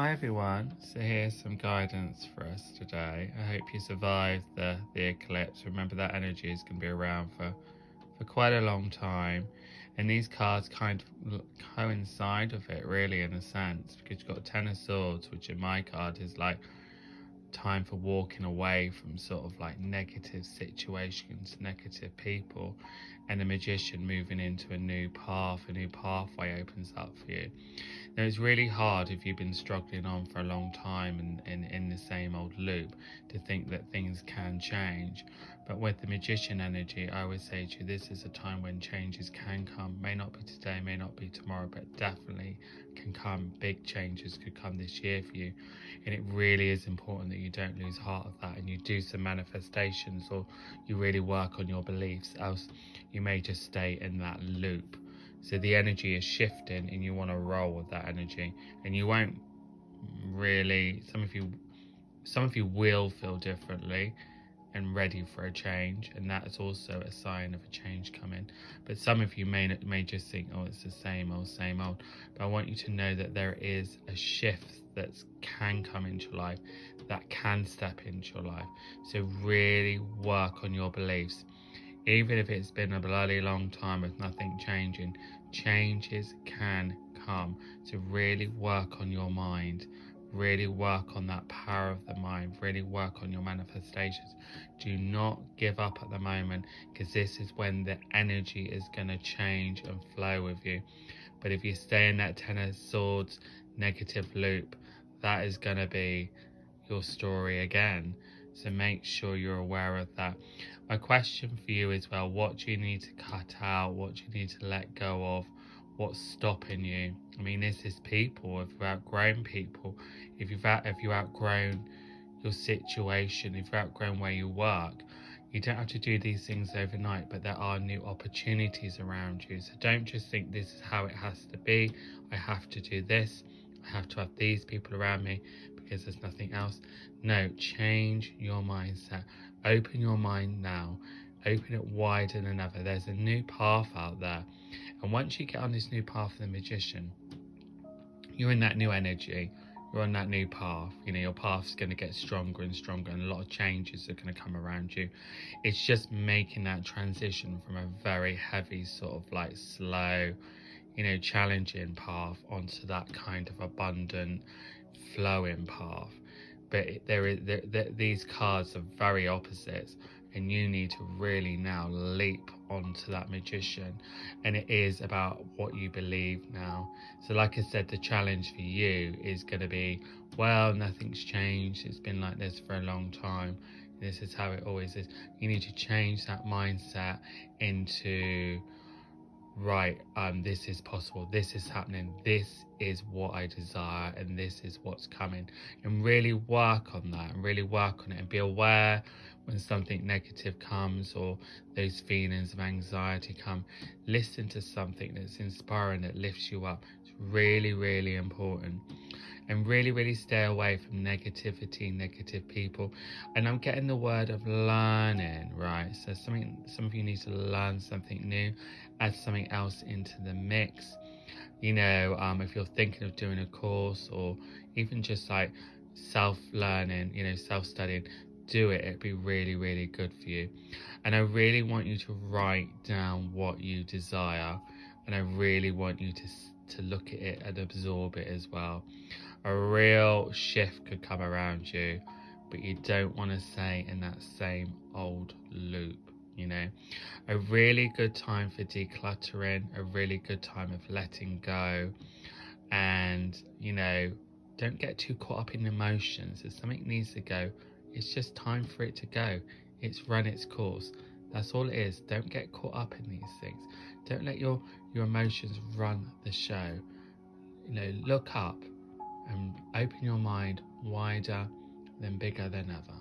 Hi everyone, so here's some guidance for us today. I hope you survived the eclipse. Remember that energy is going to be around for quite a long time, and these cards kind of coincide with it really in a sense, because you've got Ten of Swords, which in my card is like time for walking away from sort of like negative situations, negative people, and the Magician moving into a new path, a new pathway opens up for you. Now, it's really hard if you've been struggling on for a long time and in the same old loop to think that things can change. But with the Magician energy, I would say to you, this is a time when changes can come. May not be today, may not be tomorrow, but definitely can come. Big changes could come this year for you. And it really is important that you don't lose heart of that and you do some manifestations, or you really work on your beliefs, else you may just stay in that loop. So the energy is shifting and you want to roll with that energy, and you won't really, some of you will feel differently and ready for a change, and that's also a sign of a change coming. But some of you may just think, oh, it's the same old. But I want you to know that there is a shift that can come into your life, that can step into your life. So really work on your beliefs. Even if it's been a bloody long time with nothing changing, changes can come. So really work on your mind. Really work on that power of the mind. Really work on your manifestations. Do not give up at the moment, because this is when the energy is going to change and flow with you. But if you stay in that Ten of Swords negative loop, that is going to be your story again. So make sure you're aware of that. My question for you is, well, what do you need to cut out? What do you need to let go of? What's stopping you? I mean, this is people. If you've outgrown people, if you've outgrown your situation, if you've outgrown where you work, you don't have to do these things overnight, but there are new opportunities around you. So don't just think this is how it has to be. I have to do this. I have to have these people around me because there's nothing else. No, change your mindset. Open your mind now. Open it wider than ever. There's a new path out there. And once you get on this new path of the Magician, you're in that new energy. You're on that new path. You know, your path's going to get stronger and stronger, and a lot of changes are going to come around you. It's just making that transition from a very heavy, sort of like slow, challenging path onto that kind of abundant, flowing path. But these cards are very opposites, and you need to really now leap onto that Magician, and it is about what you believe now. So like I said, the challenge for you is going to be, well, nothing's changed, it's been like this for a long time, this is how it always is. You need to change that mindset into, right, this is possible, this is happening, this is what I desire, and this is what's coming. And really work on that, and really work on it, and be aware when something negative comes, or those feelings of anxiety come. Listen to something that's inspiring, that lifts you up. It's really, really important. And really, really stay away from negativity, negative people. And I'm getting the word of learning, right? So some of you need to learn something new, add something else into the mix. If you're thinking of doing a course, or even just like self-learning, self-studying, do it. It'd be really, really good for you. And I really want you to write down what you desire, and I really want you to look at it and absorb it as well. A real shift could come around you, but you don't want to stay in that same old loop. A really good time for decluttering, a really good time of letting go, and don't get too caught up in emotions. If something needs to go, it's just time for it to go. It's run its course. That's all it is. Don't get caught up in these things. Don't let your emotions run the show. Look up and open your mind wider than bigger than ever.